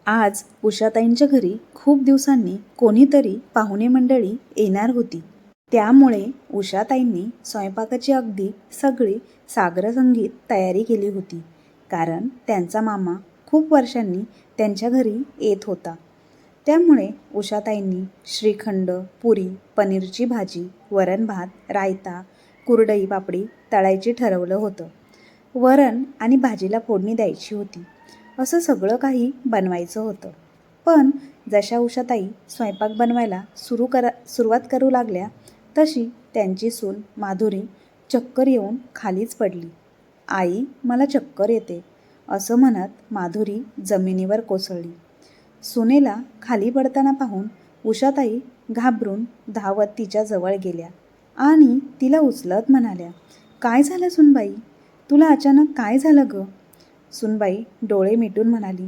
आज उषाताईंच्या घरी खूप दिवसांनी कोणीतरी पाहुणे मंडळी येणार होती. त्यामुळे उषाताईंनी स्वयंपाकाची अगदी सगळी साग्रसंगीत तयारी केली होती. कारण त्यांचा मामा खूप वर्षांनी त्यांच्या घरी येत होता. त्यामुळे उषाताईंनी श्रीखंड, पुरी, पनीरची भाजी, वरण भात, रायता, कुरडई पापडी तळायची ठरवलं होतं. वरण आणि भाजीला फोडणी द्यायची होती. असं सगळं काही बनवायचं होतं. पण जशा उषाताई स्वयंपाक बनवायला सुरुवात करू लागल्या तशी त्यांची सून माधुरी चक्कर येऊन खालीच पडली. "आई, मला चक्कर येते," असं म्हणत माधुरी जमिनीवर कोसळली. सुनेला खाली पडताना पाहून उषाताई घाबरून धावत तिच्या जवळ गेल्या आणि तिला उचलत म्हणाल्या, "काय झालं सुनबाई? तुला अचानक काय झालं गं?" सुनबाई डोळे मिटून म्हणाली,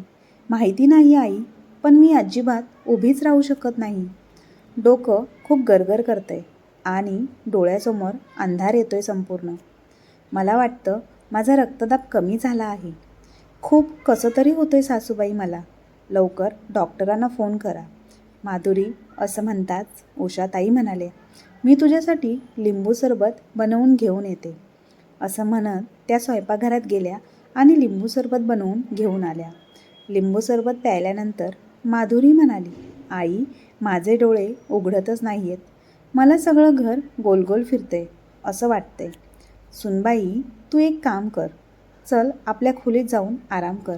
"माहिती नाही आई, पण मी अजिबात उभीच राहू शकत नाही. डोकं खूप गरगर करतंय आणि डोळ्यासमोर अंधार येतोय संपूर्ण. मला वाटतं माझा रक्तदाब कमी झाला आहे. खूप कसं तरी होतंय सासूबाई मला. लवकर डॉक्टरांना फोन करा." माधुरी असं म्हणताच उषाताई म्हणाले, "मी तुझ्यासाठी लिंबू सरबत बनवून घेऊन येते." असं म्हणत त्या स्वयंपाकघरात गेल्या आणि लिंबू सरबत बनवून घेऊन आल्या. लिंबू सरबत प्यायल्यानंतर माधुरी म्हणाली, "आई, माझे डोळे उघडतच नाहीयेत. मला सगळं घर गोलगोल फिरतंय असं वाटतंय." "सुनबाई, तू एक काम कर. चल आपल्या खोलीत जाऊन आराम कर."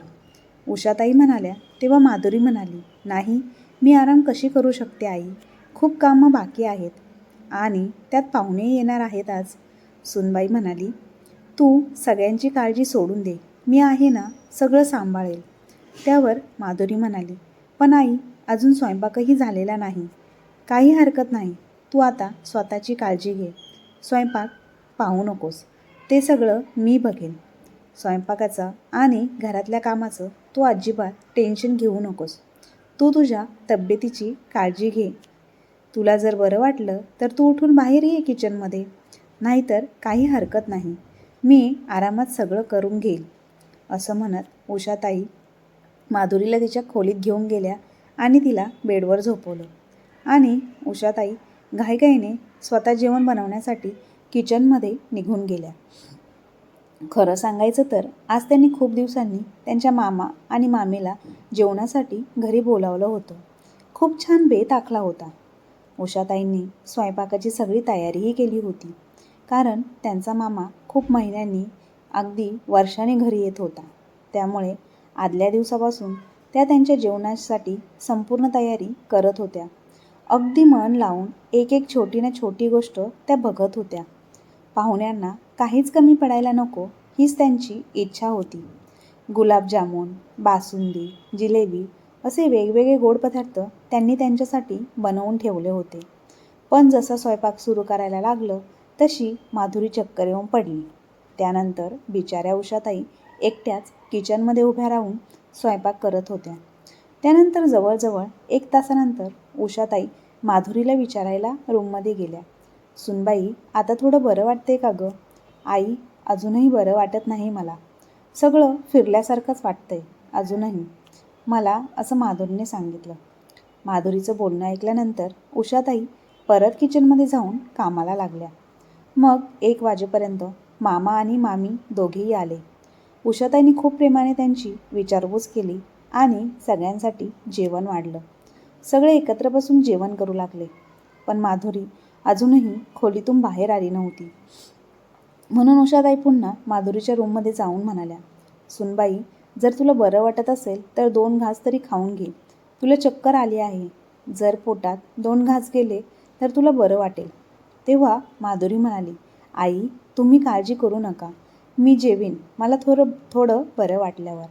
उषाताई म्हणाल्या. तेव्हा माधुरी म्हणाली, "नाही, मी आराम कशी करू शकते आई? खूप कामं बाकी आहेत आणि त्यात पाहुणे येणार आहेत आज." सुनबाई म्हणाली, "तू सगळ्यांची काळजी सोडून दे. मी आहे ना, सगळं सांभाळेल." त्यावर माधुरी म्हणाली, "पण आई, अजून स्वयंपाकही झालेला नाही." "काही हरकत नाही. तू आता स्वतःची काळजी घे. स्वयंपाक पाहू नकोस. ते सगळं मी बघेन. स्वयंपाकाचं आणि घरातल्या कामाचं तू अजिबात टेन्शन घेऊ नकोस. तू तुझ्या तब्येतीची काळजी घे. तुला जर बरं वाटलं तर तू उठून बाहेर ये किचनमध्ये. नाहीतर काही हरकत नाही. मी आरामात सगळं करून घेईल." असं म्हणत उषाताई माधुरीला तिच्या खोलीत घेऊन गेल्या आणि तिला बेडवर झोपवलं. आणि उषाताई घाईघाईने स्वतः जेवण बनवण्यासाठी किचनमध्ये निघून गेल्या. खरं सांगायचं तर आज त्यांनी खूप दिवसांनी त्यांच्या मामा आणि मामीला जेवणासाठी घरी बोलावलं होतं. खूप छान बेत आखला होता. उषाताईंनी स्वयंपाकाची सगळी तयारीही केली होती. कारण त्यांचा मामा खूप महिन्यांनी, अगदी वर्षाने घरी येत होता. त्यामुळे आदल्या दिवसापासून त्या त्यांच्या जेवणासाठी संपूर्ण तयारी करत होत्या. अगदी मन लावून एक एक छोटी ना छोटी गोष्ट त्या बघत होत्या. पाहुण्यांना काहीच कमी पडायला नको हीच त्यांची इच्छा होती. गुलाबजामुन, बासुंदी, जिलेबी असे वेगवेगळे गोड पदार्थ त्यांनी त्यांच्यासाठी बनवून ठेवले होते. पण जसं स्वयंपाक सुरू करायला लागलं तशी माधुरी चक्कर येऊन पडली. त्यानंतर बिचाऱ्या उषाताई एकट्याच किचनमध्ये उभ्या राहून स्वयंपाक करत होत्या. त्यानंतर जवळजवळ 1 तासानंतर उषाताई माधुरीला विचारायला रूममध्ये गेल्या, "सुनबाई, आता थोडं बरं वाटतंय का गं?" "आई, अजूनही बरं वाटत नाही मला. सगळं फिरल्यासारखंच वाटतंय अजूनही," मला असं माधुरीने सांगितलं. माधुरीचं बोलणं ऐकल्यानंतर उषाताई परत किचनमध्ये जाऊन कामाला लागल्या. मग 1 वाजेपर्यंत मामा आणि मामी दोघेही आले. उषाताईंनी खूप प्रेमाने त्यांची विचारपूस केली आणि सगळ्यांसाठी जेवण वाढलं. सगळे एकत्र बसून जेवण करू लागले. पण माधुरी अजूनही खोलीतून बाहेर आली नव्हती. म्हणून उषाताई पुन्हा माधुरीच्या रूममध्ये जाऊन म्हणाल्या, "सुनबाई, जर तुला बरं वाटत असेल तर 2 घास तरी खाऊन घे. तुला चक्कर आली आहे. जर पोटात 2 घास गेले तर तुला बरं वाटेल." तेव्हा माधुरी म्हणाली, "आई, तुम्ही काळजी करू नका. मी जेवीन मला थोडं बरं वाटल्यावर."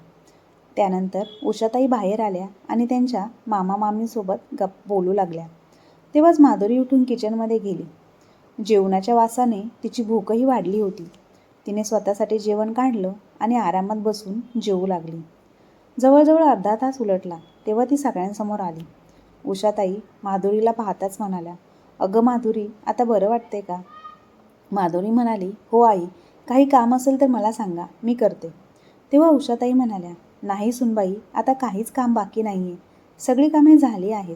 त्यानंतर उषाताई बाहेर आल्या आणि त्यांच्या मामा मामीसोबत बोलू लागल्या. तेव्हाच माधुरी उठून किचनमध्ये गेली. जेवणाच्या वासाने तिची भूकही वाढली होती. तिने स्वतःसाठी जेवण काढलं आणि आरामात बसून जेवू लागली. जवळजवळ अर्धा तास उलटला तेव्हा ती सगळ्यांसमोर आली. उषाताई माधुरीला पाहताच म्हणाल्या, "अगं माधुरी, आता बरं वाटतंय का?" माधुरी म्हणाली, "हो आई, काही काम असेल तर मला सांगा, मी करते." तेव्हा उषाताई म्हणाल्या, नाही सुनबाई, आता काहीच काम बाकी नाही आहे. सगळी कामे झाली आहेत.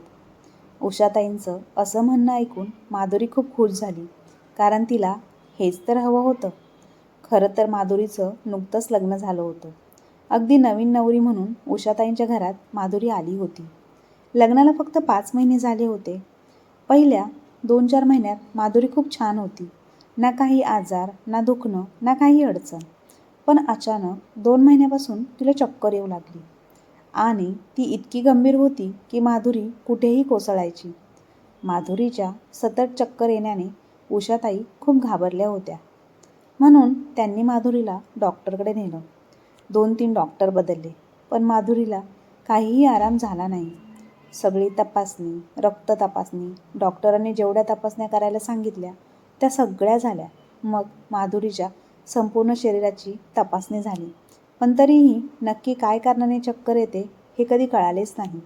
उषाताईंचं असं म्हणणं ऐकून माधुरी खूप खुश झाली, कारण तिला हेच तर हवं होतं. खरं तर माधुरीचं नुकतंच लग्न झालं होतं. अगदी नवीन नवरी म्हणून उषाताईंच्या घरात माधुरी आली होती. लग्नाला फक्त 5 महिने झाले होते. पहिल्या 2-4 महिन्यात माधुरी खूप छान होती. ना काही आजार, ना दुखणं, ना काही अडचण. पण अचानक 2 महिन्यापासून तिला चक्कर येऊ लागली आणि ती इतकी गंभीर होती की माधुरी कुठेही कोसळायची. माधुरीच्या सतत चक्कर येण्याने उषाताई खूप घाबरल्या होत्या. म्हणून त्यांनी माधुरीला डॉक्टरकडे नेलं. 2-3 डॉक्टर बदलले, पण माधुरीला काहीही आराम झाला नाही. सगळी तपासणी, रक्त तपासणी, डॉक्टरांनी जेवढ्या तपासण्या करायला सांगितल्या त्या सगळ्या झाल्या. मग माधुरीच्या संपूर्ण शरीराची तपासणी झाली, पण तरीही नक्की काय कारणाने चक्कर येते हे कधी कळालेच नाही.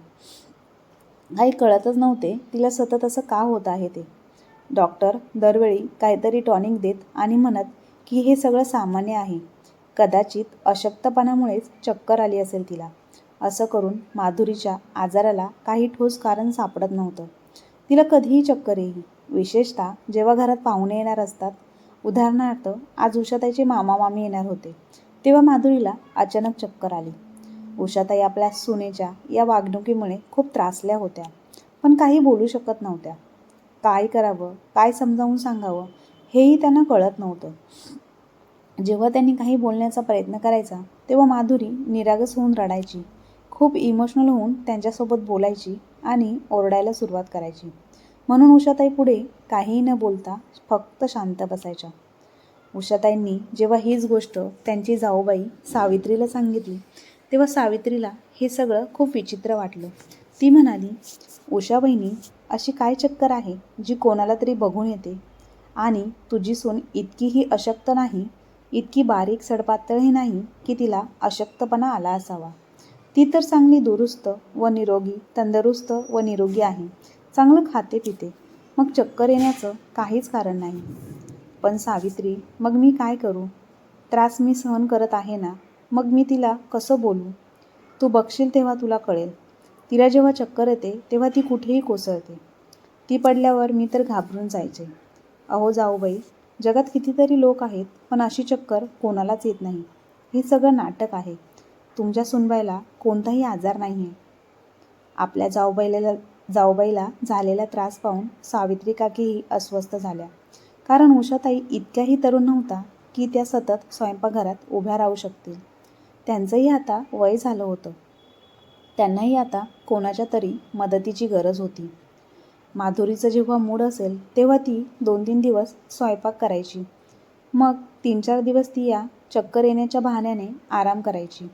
काही कळतच नव्हते तिला सतत असं का होत आहे ते. डॉक्टर दरवेळी काहीतरी टॉनिक देत आणि म्हणत की हे सगळं सामान्य आहे, कदाचित अशक्तपणामुळेच चक्कर आली असेल तिला. असं करून माधुरीच्या आजाराला काही ठोस कारण सापडत नव्हतं. तिला कधीही चक्कर येईल, विशेषतः जेव्हा घरात पाहुणे येणार असतात. उदाहरणार्थ आज उषाताईचे मामा मामी येणार होते, तेव्हा माधुरीला अचानक चक्कर आली. उषाताई आपल्या सुनेच्या या वागणुकीमुळे खूप त्रासल्या होत्या, पण काही बोलू शकत नव्हत्या. काय करावं, काय समजावून सांगावं हेही त्यांना कळत नव्हतं. जेव्हा त्यांनी काही बोलण्याचा प्रयत्न करायचा तेव्हा माधुरी निरागस होऊन रडायची, खूप इमोशनल होऊन त्यांच्यासोबत बोलायची आणि ओरडायला सुरुवात करायची. म्हणून उषाताई पुढे काहीही न बोलता फक्त शांत बसायच्या. उषाताईंनी जेव्हा हीच गोष्ट त्यांची जाऊबाई सावित्रीला सांगितली तेव्हा सावित्रीला हे सगळं खूप विचित्र वाटलं. ती म्हणाली, उषा बहिणी, अशी काय चक्कर आहे जी कोणाला तरी बघून येते? आणि तुझी सून इतकीही अशक्त नाही, इतकी बारीक सडपातळही नाही की तिला अशक्तपणा आला असावा. ती तर चांगली दुरुस्त व निरोगी, तंदुरुस्त व निरोगी आहे. चांगलं खाते पिते, मग चक्कर येण्याचं काहीच कारण नाही. पण सावित्री, मग मी काय करू? त्रास मी सहन करत आहे ना, मग मी तिला कसं बोलू? तू बघशील तेव्हा तुला कळेल. तिला जेव्हा चक्कर येते तेव्हा ती कुठेही कोसळते. ती पडल्यावर मी तर घाबरून जायचे. अहो जाऊबाई, जगात कितीतरी लोक आहेत, पण अशी चक्कर कोणालाच येत नाही. हे सगळं नाटक आहे. तुमच्या सुनबाईला कोणताही आजार नाही आहे. आपल्या जाऊबाईला झालेला त्रास पाहून सावित्री काकीही अस्वस्थ झाल्या, कारण उषाताई इतक्याही तरुण नव्हता की त्या सतत स्वयंपाकघरात उभ्या राहू शकतील. त्यांचंही आता वय झालं होतं. त्यांनाही आता कोणाच्या तरी मदतीची गरज होती. माधुरीचं जेव्हा मूड असेल तेव्हा ती 2-3 दिवस स्वयंपाक करायची. मग 3-4 दिवस ती या चक्कर येण्याच्या बहाण्याने आराम करायची.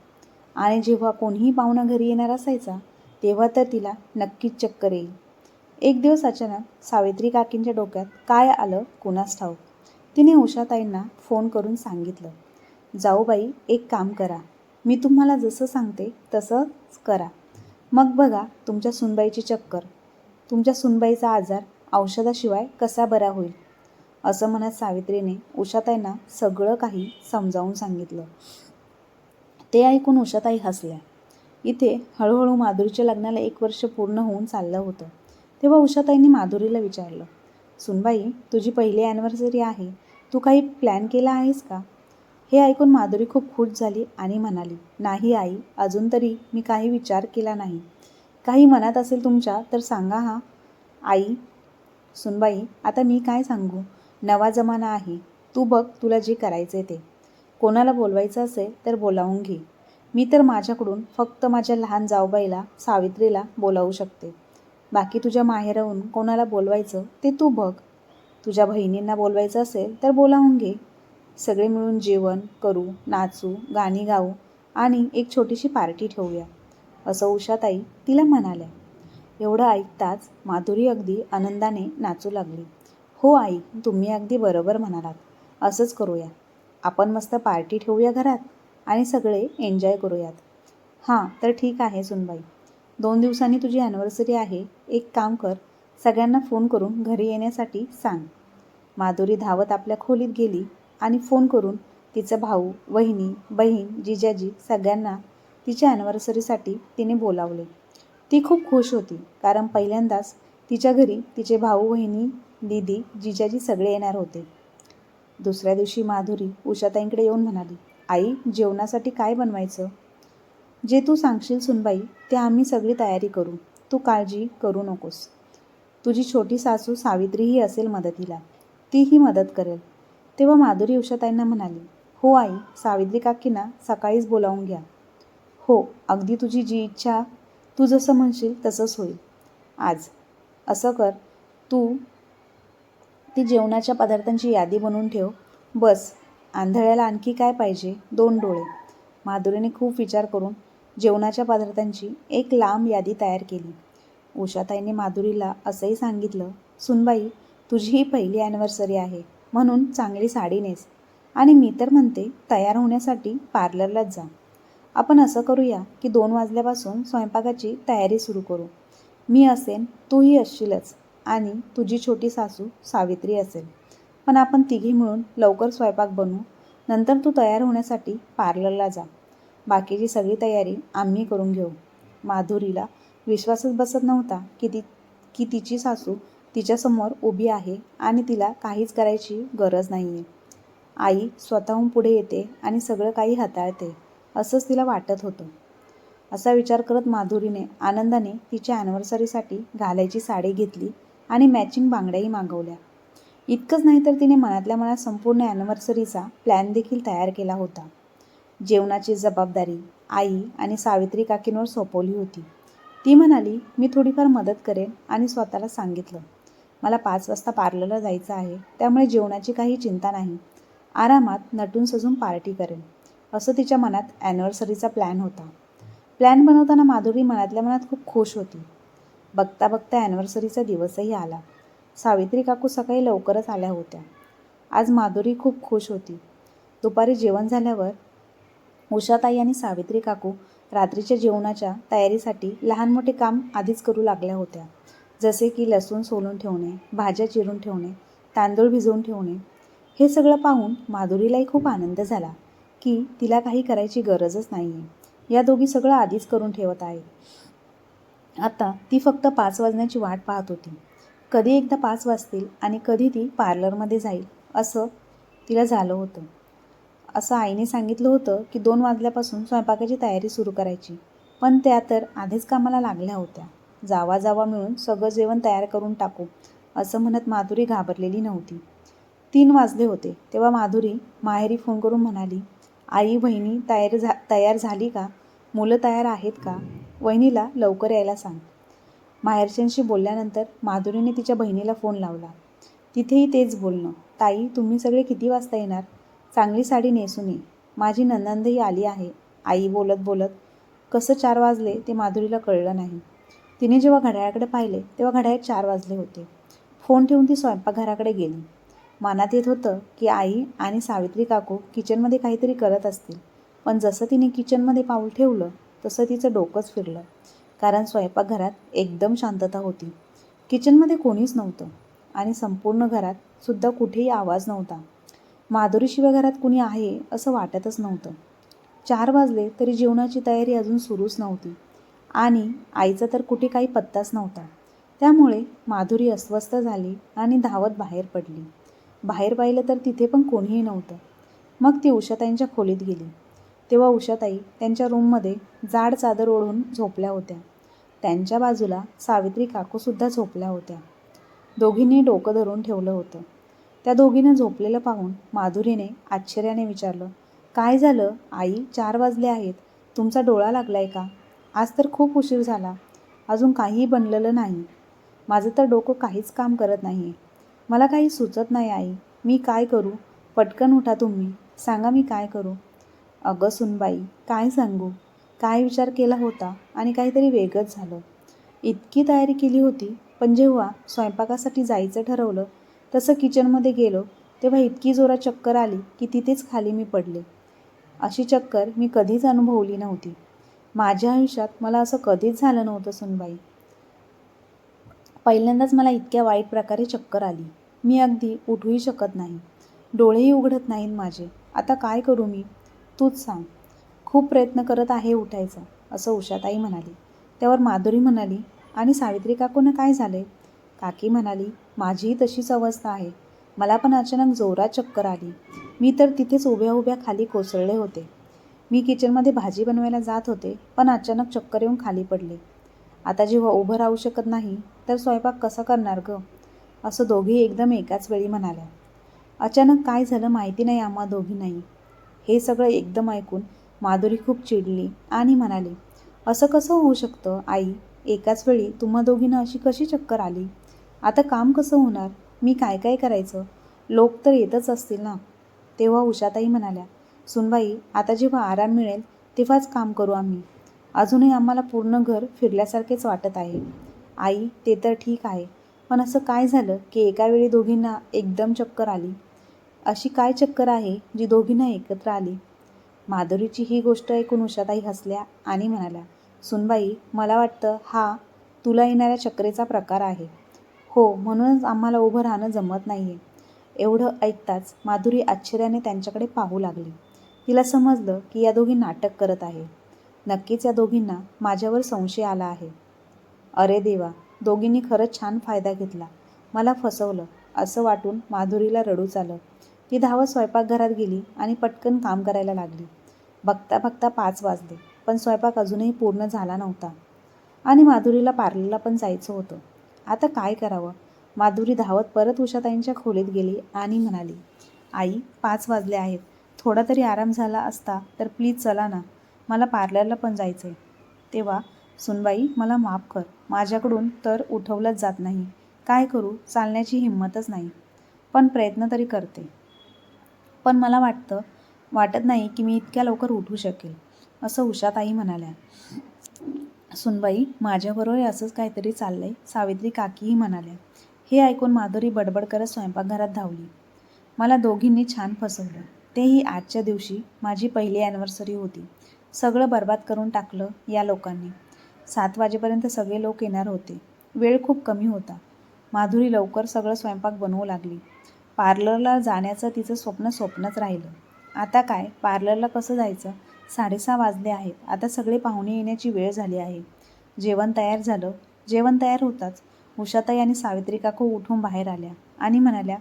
आणि जेव्हा कोणीही पाहुणा घरी येणार असायचा तेव्हा तर तिला नक्कीच चक्कर येईल. एक दिवस अचानक सावित्री काकींच्या डोक्यात काय आलं कुणास ठाऊक. तिने उषाताईंना फोन करून सांगितलं, जाऊबाई एक काम करा, मी तुम्हाला जसं सांगते तसंच करा. मग बघा तुमच्या सुनबाईची चक्कर, तुमच्या सुनबाईचा आजार औषधाशिवाय कसा बरा होईल. असं म्हणत सावित्रीने उषाताईंना सगळं काही समजावून सांगितलं. ते ऐकून उषाताई हसल्या. इथे हळूहळू माधुरीच्या लग्नाला 1 वर्ष पूर्ण होऊन चाललं होतं. तेव्हा उषाताईंनी माधुरीला विचारलं, सुनबाई, तुझी पहिली ॲनिव्हर्सरी आहे, तू काही प्लॅन केला आहेस का? हे ऐकून माधुरी खूप खुश झाली आणि म्हणाली, नाही आई, अजून तरी मी काही विचार केला नाही. काही मनात असेल तुमच्या तर सांगा हा. आई, सुनबाई, आता मी काय सांगू, नवा जमाना आहे, तू बघ तुला जे करायचे ते. कोणाला बोलवायचं असेल तर बोलावून घे. मी तर माझ्याकडून फक्त माझ्या लहान जाऊबाईला सावित्रीला बोलावू शकते. बाकी तुझ्या माहेरहून कोणाला बोलवायचं ते तू बघ. तुझ्या बहिणींना बोलवायचं असेल तर बोलावून घे. सगळे मिळून जेवण करू, नाचू, गाणी गाऊ आणि एक छोटीशी पार्टी ठेवूया, असं उषाताई तिला म्हणाल्या. एवढं ऐकताच माधुरी अगदी आनंदाने नाचू लागली. हो आई, तुम्ही अगदी बरोबर म्हणालात. असंच करूया. आपण मस्त पार्टी ठेवूया घरात आणि सगळे एन्जॉय करूयात. हां, तर ठीक आहे सुनबाई. 2 दिवसांनी तुझी ॲनिव्हर्सरी आहे. एक काम कर, सगळ्यांना फोन करून घरी येण्यासाठी सांग. माधुरी धावत आपल्या खोलीत गेली आणि फोन करून तिचा भाऊ, वहिनी, बहीण, जिजाजी सगळ्यांना तिच्या ॲनिव्हर्सरीसाठी तिने बोलावले. ती खूप खुश होती, कारण पहिल्यांदाच तिच्या घरी तिचे भाऊ, बहिणी, दीदी, जिजाजी सगळे येणार होते. दुसऱ्या दिवशी माधुरी उषाताईंकडे येऊन म्हणाली, आई, जेवणासाठी काय बनवायचं? जे तू सांगशील सुनबाई, ते आम्ही सगळी तयारी करू. तू काळजी करू नकोस. तुझी छोटी सासू सावित्रीही असेल मदतीला, तीही मदत करेल. तेव्हा माधुरी उषाताईंना म्हणाली, हो आई, सावित्री काकींना सकाळीच बोलावून घ्या. हो, अगदी तुझी जी इच्छा, तू जसं म्हणशील तसंच होईल. आज असं कर, तू ती जेवणाच्या पदार्थांची यादी बनवून ठेव. बस, आंधळ्याला आणखी काय पाहिजे? 2 डोळे. माधुरीने खूप विचार करून जेवणाच्या पदार्थांची एक लांब यादी तयार केली. उषाताईंनी माधुरीला असंही सांगितलं, सुनबाई, तुझी ही पहिली ॲनिव्हर्सरी आहे, म्हणून चांगली साडी नेस. आणि मी तर म्हणते, तयार होण्यासाठी पार्लरलाच जा. आपण असं करूया की 2 वाजल्यापासून स्वयंपाकाची तयारी सुरू करू. मी असेन, तूही असशीलच, आणि तुझी छोटी सासू सावित्री असेल. पण आपण तिघी मिळून लवकर स्वयंपाक बनवू. नंतर तू तयार होण्यासाठी पार्लरला जा. बाकीची सगळी तयारी आम्ही करून घेऊ. माधुरीला विश्वासच बसत नव्हता की तिची सासू तिच्यासमोर उभी आहे आणि तिला काहीच करायची गरज नाही आहे. आई स्वतःहून पुढे येते आणि सगळं काही हाताळते, असंच तिला वाटत होतं. असा विचार करत माधुरीने आनंदाने तिच्या ॲनिव्हर्सरीसाठी घालायची साडी घेतली आणि मॅचिंग बांगड्याही मागवल्या. इतकंच नाही तर तिने मनातल्या मनात संपूर्ण ॲनिव्हर्सरीचा प्लॅन देखील तयार केला होता. जेवणाची जबाबदारी आई आणि सावित्री काकींवर सोपवली होती. ती म्हणाली, मी थोडीफार मदत करेन, आणि स्वतःला सांगितलं, मला 5 वाजता पार्लरला जायचं आहे, त्यामुळे जेवणाची काही चिंता नाही. आरामात नटून सजून पार्टी करेन. असं तिच्या मनात ॲनिव्हर्सरीचा प्लॅन होता. प्लॅन बनवताना माधुरी मनातल्या मनात खूप खुश होती. बघता बघता ॲनिव्हर्सरीचा दिवसही आला. सावित्री काकू सकाळी लवकरच आल्या होत्या. आज माधुरी खूप खुश होती. दुपारी जेवण झाल्यावर उषाताई आणि सावित्री काकू रात्रीच्या जेवणाच्या तयारीसाठी लहान मोठे काम आधीच करू लागल्या होत्या. जसे की लसूण सोलून ठेवणे, भाज्या चिरून ठेवणे, तांदूळ भिजवून ठेवणे. हे सगळं पाहून माधुरीलाही खूप आनंद झाला की तिला काही करायची गरजच नाही आहे. या दोघी सगळं आधीच करून ठेवत आहेत. आता ती फक्त 5 वाजण्याची वाट पाहत होती. कधी एकदा 5 वाजतील आणि कधी ती पार्लरमध्ये जाईल, असं तिला झालं होतं. असं आईने सांगितलं होतं की 2 वाजल्यापासून स्वयंपाकाची तयारी सुरू करायची, पण त्या तर आधीच कामाला लागल्या होत्या. जावा जावा मिळून सगळं जेवण तयार करून टाकू, असं म्हणत माधुरी घाबरलेली नव्हती. 3 वाजले होते तेव्हा माधुरी माहेरी फोन करून म्हणाली, आई, बहिणी तयार झाली का? मुलं तयार आहेत का? वहिनीला लवकर यायला सांग. माहेरच्यांशी बोलल्यानंतर माधुरीने तिच्या बहिणीला फोन लावला. तिथेही तेच बोलणं, ताई, तुम्ही सगळे किती वाजता येणार? चांगली साडी नेसून ये, माझी नणंदही आली आहे. आई बोलत बोलत कसं 4 वाजले ते माधुरीला कळलं नाही. तिने जेव्हा घड्याळाकडे पाहिले तेव्हा घड्याळात 4 वाजले होते. फोन ठेवून ती स्वयंपाकघराकडे गेली. मनात येत होतं की आई आणि सावित्री काकू किचनमध्ये काहीतरी करत असतील, पण जसं तिने किचनमध्ये पाऊल ठेवलं तसं तिचं डोकंच फिरलं, कारण स्वयंपाकघरात एकदम शांतता होती. किचनमध्ये कोणीच नव्हतं आणि संपूर्ण घरात सुद्धा कुठेही आवाज नव्हता. माधुरीशिवाय घरात कुणी आहे असं वाटतच नव्हतं. 4 वाजले तरी जेवणाची तयारी अजून सुरूच नव्हती आणि आईचा तर कुठे काही पत्ताच नव्हता. त्यामुळे माधुरी अस्वस्थ झाली आणि धावत बाहेर पडली. बाहेर पाहिलं तर तिथे पण कोणीही नव्हतं. मग ती उषाताईंच्या खोलीत गेली. तेव्हा उषाताई त्यांच्या रूममध्ये जाड चादर ओढून झोपल्या होत्या. त्यांच्या बाजूला सावित्री काकूसुद्धा झोपल्या होत्या. दोघींनी डोकं धरून ठेवलं होतं. त्या दोघींना झोपलेलं पाहून माधुरीने आश्चर्याने विचारलं, काय झालं आई? 4 वाजले आहेत. तुमचा डोळा लागलाय का? आज तर खूप उशीर झाला. अजून काहीही बनलेलं नाही. माझं तर डोकं काहीच काम करत नाही. मला काही सुचत नाही आई. मी काय करू? पटकन उठा तुम्ही. सांगा मी काय करू? अगं सुनबाई, काय सांगू? काय विचार केला होता आणि काहीतरी वेगळंच झालं. इतकी तयारी केली होती, पण जेव्हा स्वयंपाकासाठी जायचं ठरवलं तसं किचनमध्ये गेलो तेव्हा इतकी जोरात चक्कर आली की तिथेच खाली मी पडले. अशी चक्कर मी कधीच अनुभवली नव्हती. माझ्या आयुष्यात मला असं कधीच झालं नव्हतं सुनबाई. पहिल्यांदाच मला इतक्या वाईट प्रकारे चक्कर आली. मी अगदी उठूही शकत नाही. डोळेही उघडत नाहीत माझे. आता काय करू मी? तूच सांग. खूप प्रयत्न करत आहे उठायचा, असं उषाताई म्हणाली. त्यावर माधुरी म्हणाली, आणि सावित्री काकूंना काय झाले? काकी म्हणाली, माझीही तशीच अवस्था आहे. मला पण अचानक जोरात चक्कर आली. मी तर तिथेच उभ्या उभ्या खाली कोसळले होते. मी किचनमध्ये भाजी बनवायला जात होते, पण अचानक चक्कर येऊन खाली पडले. आता जेव्हा उभं राहू शकत नाही, तर स्वयंपाक कसा करणार गं? असं दोघी एकदम एकाच वेळी म्हणाल्या. अचानक काय झालं माहिती नाही आम्हा दोघींनाही. हे सगळं एकदम ऐकून माधुरी खूप चिडली आणि म्हणाली, असं कसं होऊ शकतं आई? एकाच वेळी तुम्हा दोघींना अशी कशी चक्कर आली? आता काम कसं होणार? मी काय काय करायचं? लोक तर येतच असतील ना? तेव्हा उषाताई म्हणाल्या, सुनबाई, आता जेव्हा आराम मिळेल तेव्हाच काम करू आम्ही. अजूनही आम्हाला पूर्ण घर फिरल्यासारखेच वाटत आहे. आई, ते तर ठीक आहे, पण असं काय झालं की एका वेळी दोघींना एकदम चक्कर आली? अशी काय चक्कर आहे जी दोघींना एकत्र आली? माधुरीची ही गोष्ट ऐकून उषाताई हसल्या आणि म्हणाल्या, सुनबाई, मला वाटतं हा तुला येणाऱ्या चक्रेचा प्रकार आहे. हो, म्हणूनच आम्हाला उभं राहणं जमत नाहीये. एवढं ऐकताच माधुरी आश्चर्याने त्यांच्याकडे पाहू लागली. तिला समजलं की या दोघी नाटक करत आहे. नक्कीच या दोघींना माझ्यावर संशय आला आहे. अरे देवा, दोघींनी खरंच छान फायदा घेतला. मला फसवलं, असं वाटून माधुरीला रडूच आलं. ती धावत स्वयंपाकघरात गेली आणि पटकन काम करायला लागली. बघता बघता 5 वाजले, पण स्वयंपाक अजूनही पूर्ण झाला नव्हता. आणि माधुरीला पार्लरला पण जायचं होतं. आता काय करावं? माधुरी धावत परत उषाताईंच्या खोलीत गेली आणि म्हणाली, आई, 5 वाजले आहेत. थोडा तरी आराम झाला असता तर प्लीज चला ना, मला पार्लरला पण जायचं आहे. तेव्हा, सुनबाई, मला माफ कर. माझ्याकडून तर उठवलंच जात नाही. काय करू? चालण्याची हिंमतच नाही. पण प्रयत्न तरी करते. पण मला वाटत नाही की मी इतक्या लवकर उठू शकेल, असं उषाताई म्हणाल्या. सुनबाई, माझ्याबरोबर असंच काहीतरी चाललंय, सावित्री काकीही म्हणाल्या. हे ऐकून माधुरी बडबड करत स्वयंपाकघरात धावली. मला दोघींनी छान फसवलं. तेही आजच्या दिवशी. माझी पहिली ॲनिव्हर्सरी होती. सगळं बरबाद करून टाकलं या लोकांनी. 7 वाजेपर्यंत सगळे लोक येणार होते. वेळ खूप कमी होता. माधुरी लवकर सगळं स्वयंपाक बनवू लागली. पार्लरला जाण्याचं तिचं स्वप्नच राहिलं. आता काय, पार्लरला कसं जायचं? 6:30 वाजले आहेत. आता सगळे पाहुणे येण्याची वेळ झाली आहे. जेवण तयार झालं. जेवण तयार होताच उषाताई आणि सावित्री काकू उठून बाहेर आल्या आणि म्हणाल्या,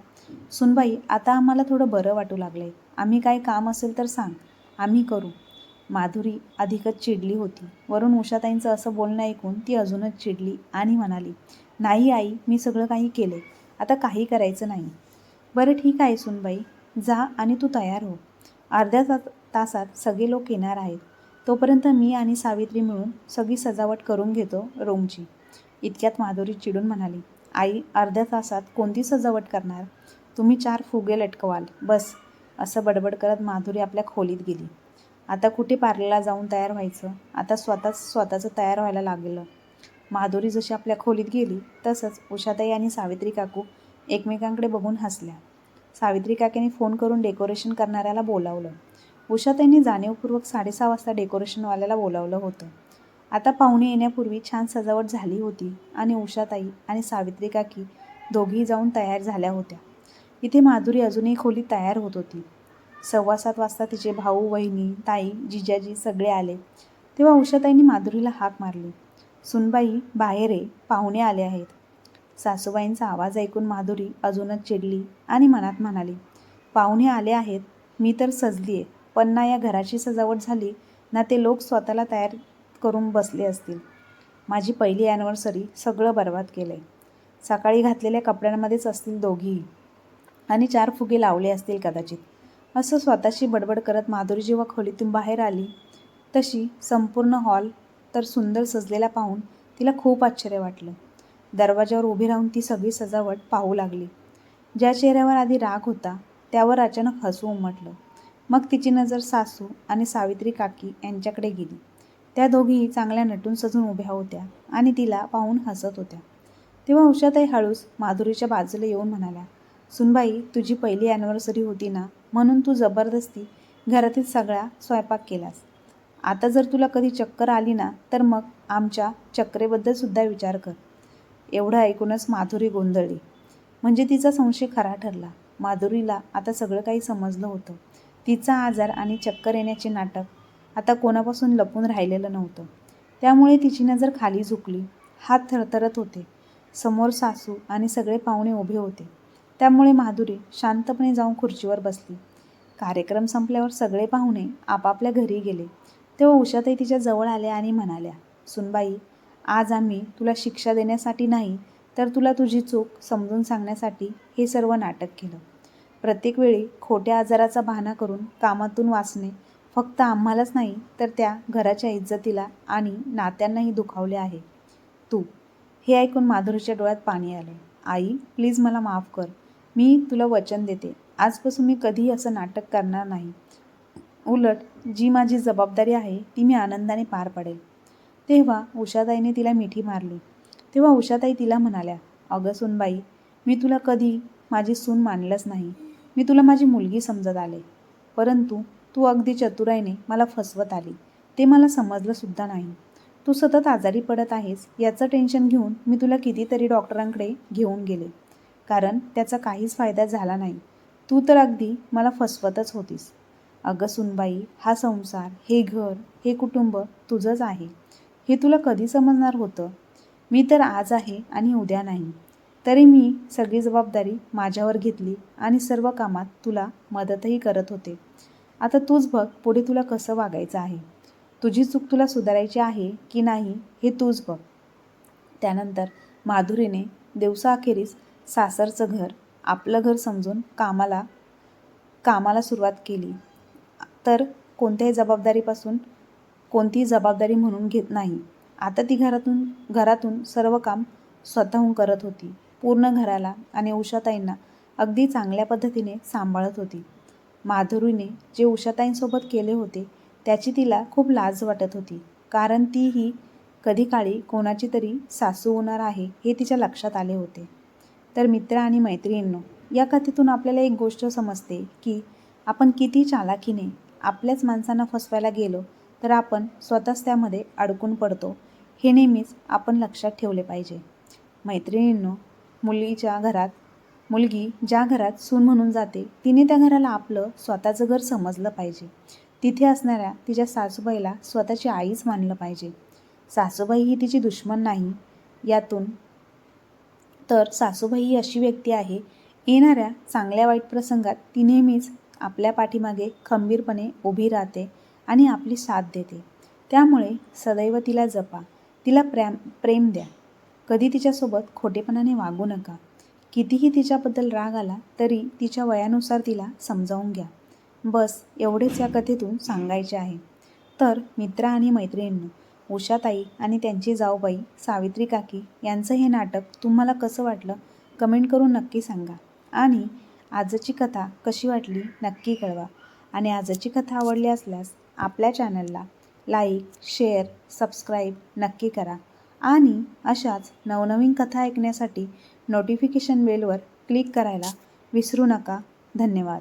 सुनबाई, आता आम्हाला थोडं बरं वाटू लागलंय. आम्ही काही काम असेल तर सांग, आम्ही करू. माधुरी अधिकच चिडली होती. वरून उषाताईंचं असं बोलणं ऐकून ती अजूनच चिडली आणि म्हणाली, नाही आई, मी सगळं काही केलंय. आता काही करायचं नाही. बरं ठीक आहे सुनबाई, जा आणि तू तयार हो. अर्ध्या तासात सगळे लोक येणार आहेत. तोपर्यंत मी आणि सावित्री मिळून सगळी सजावट करून घेतो रूमची. इतक्यात माधुरी चिडून म्हणाली, आई, अर्ध्या तासात कोणती सजावट करणार? तुम्ही 4 फुगे लटकवाल, बस. असं बडबड करत माधुरी आपल्या खोलीत गेली. आता कुठे पार्लरला जाऊन तयार व्हायचं? आता स्वतःचं तयार व्हायला लागलं. माधुरी जशी आपल्या खोलीत गेली तसंच उषाताई आणि सावित्री काकू एकमेकांकडे बघून हसल्या. सावित्री काकीने फोन करून डेकोरेशन करणाऱ्याला बोलावलं. उषाताईंनी जाणीवपूर्वक 6:30 वाजता डेकोरेशनवाल्याला बोलावलं होतं. आता पाहुणे येण्यापूर्वी छान सजावट झाली होती आणि उषाताई आणि सावित्री काकी दोघीही जाऊन तयार झाल्या होत्या. इथे माधुरी अजूनही खोलीत तयार होत होती. 6:15 वाजता तिचे भाऊ, वहिनी, ताई, जिजाजी सगळे आले. तेव्हा उषाताईंनी माधुरीला हाक मारली, सुनबाई, बाहेर ये, पाहुणे आले आहेत. सासूबाईंचा आवाज ऐकून माधुरी अजूनच चिडली आणि मनात म्हणाली, पाहुणे आले आहेत, मी तर सजली आहे, पण ना या घराची सजावट झाली ना ते लोक स्वतःला तयार करून बसले असतील. माझी पहिली ॲनिव्हर्सरी सगळं बरबाद केलं आहे. सकाळी घातलेल्या कपड्यांमध्येच असतील दोघीही आणि 4 फुगे लावले असतील कदाचित. असं स्वतःशी बडबड करत माधुरी जेव्हा खोलीतून बाहेर आली तशी संपूर्ण हॉल तर सुंदर सजलेला पाहून तिला खूप आश्चर्य वाटलं. दरवाजावर उभी राहून ती सगळी सजावट पाहू लागली. ज्या चेहऱ्यावर आधी राग होता त्यावर अचानक हसू उमटलं. मग तिची नजर सासू आणि सावित्री काकी यांच्याकडे गेली. त्या दोघीही चांगल्या नटून सजून उभ्या होत्या आणि तिला पाहून हसत होत्या. तेव्हा उषाताई हळूच माधुरीच्या बाजूला येऊन म्हणाल्या, सुनबाई, तुझी पहिली ॲनिव्हर्सरी होती ना, म्हणून तू जबरदस्ती घरातील सगळा स्वयंपाक केलास. आता जर तुला कधी चक्कर आली ना, तर मग आमच्या चक्रेबद्दल सुद्धा विचार कर. एवढं ऐकूनच माधुरी गोंधळली. म्हणजे तिचा संशय खरा ठरला. माधुरीला आता सगळं काही समजलं होतं. तिचा आजार आणि चक्कर येण्याचे नाटक आता कोणापासून लपून राहिलेलं नव्हतं. त्यामुळे तिची नजर खाली झुकली. हात थरथरत होते. समोर सासू आणि सगळे पाहुणे उभे होते. त्यामुळे माधुरी शांतपणे जाऊन खुर्चीवर बसली. कार्यक्रम संपल्यावर सगळे पाहुणे आपापल्या घरी गेले. तेव्हा उषाताई तिच्या जवळ आल्या आणि म्हणाल्या, "सुनबाई, आज आम्ही तुला शिक्षा देण्यासाठी नाही, तर तुला तुझी चूक समजून सांगण्यासाठी हे सर्व नाटक केलं. प्रत्येक वेळी खोट्या आजाराचा बहाणा करून कामातून वाचणे फक्त आम्हालाच नाही, तर त्या घराच्या इज्जतीला आणि नात्यांनाही दुखावले आहे तू." हे ऐकून माधुरीच्या डोळ्यात पाणी आलं. "आई, प्लीज मला माफ कर. मी तुला वचन देते, आजपासून मी कधीही असं नाटक करणार नाही. उलट जी माझी जबाबदारी आहे ती मी आनंदाने पार पाडेल." तेव्हा उषाताईने तिला मिठी मारली. तेव्हा उषाताई तिला म्हणाल्या, "अगं सुनबाई, मी तुला कधी माझी सून मानलंच नाही. मी तुला माझी मुलगी समजत आले. परंतु तू अगदी चतुराईने मला फसवत आली. ते मला समजलं सुद्धा नाही. तू सतत आजारी पडत आहेस याचं टेन्शन घेऊन मी तुला कितीतरी डॉक्टरांकडे घेऊन गेले. कारण त्याचा काहीच फायदा झाला नाही. तू तर अगदी मला फसवतच होतीस. अगं सुनबाई, हा संसार, हे घर, हे कुटुंब तुझंच आहे. हे तुला कधी समजणार होतं? मी तर आज आहे आणि उद्या नाही. तरी मी सगळी जबाबदारी माझ्यावर घेतली आणि सर्व कामात तुला मदतही करत होते. आता तूच बघ पुढे तुला कसं वागायचं आहे. तुझी चूक तुला सुधारायची आहे की नाही हे तूच बघ." त्यानंतर माधुरीने दिवसाअखेरीस सासरचं घर आपलं घर समजून कामाला सुरुवात केली. तर कोणत्याही जबाबदारी म्हणून घेत नाही. आता ती घरातून सर्व काम स्वतःहून करत होती. पूर्ण घराला आणि उषाताईंना अगदी चांगल्या पद्धतीने सांभाळत होती. माधुरीने जे उषाताईंसोबत केले होते त्याची तिला खूप लाज वाटत होती. कारण तीही कधी काळी कोणाची तरी सासू होणार आहे हे तिच्या लक्षात आले होते. तर मित्र आणि मैत्रिणींनो, या कथेतून आपल्याला एक गोष्ट समजते की आपण किती चालाखीने आपल्याच माणसांना फसवायला गेलो तर आपण स्वतःच त्यामध्ये अडकून पडतो. हे नेहमीच आपण लक्षात ठेवले पाहिजे. मैत्रिणींनो, मुलगी ज्या घरात सून म्हणून जाते तिने त्या घराला आपलं स्वतःचं घर समजलं पाहिजे. तिथे असणाऱ्या तिच्या सासूबाईला स्वतःची आईच मानलं पाहिजे. सासूबाई ही तिची दुश्मन नाही. यातून तर सासूबाई ही अशी व्यक्ती आहे, येणाऱ्या चांगल्या वाईट प्रसंगात ती नेहमीच आपल्या पाठीमागे खंबीरपणे उभी राहते आणि आपली साथ देते. त्यामुळे सदैव तिला जपा, तिला प्रेम द्या. कधी तिच्यासोबत खोटेपणाने वागू नका. कितीही तिच्याबद्दल राग आला तरी तिच्या वयानुसार तिला समजावून घ्या. बस एवढेच या कथेतून सांगायचे आहे. तर मित्र आणि मैत्रिणींनो, उषाताई आणि त्यांची जाऊबाई सावित्री काकी यांचं हे नाटक तुम्हाला कसं वाटलं कमेंट करून नक्की सांगा. आणि आजची कथा कशी वाटली नक्की कळवा. आणि आजची कथा आवडली असल्यास आपल्या चॅनलला लाईक, शेअर, सबस्क्राईब नक्की करा. आणि अशाच नवनवीन कथा ऐकण्यासाठी नोटिफिकेशन बेलवर क्लिक करायला विसरू नका. धन्यवाद.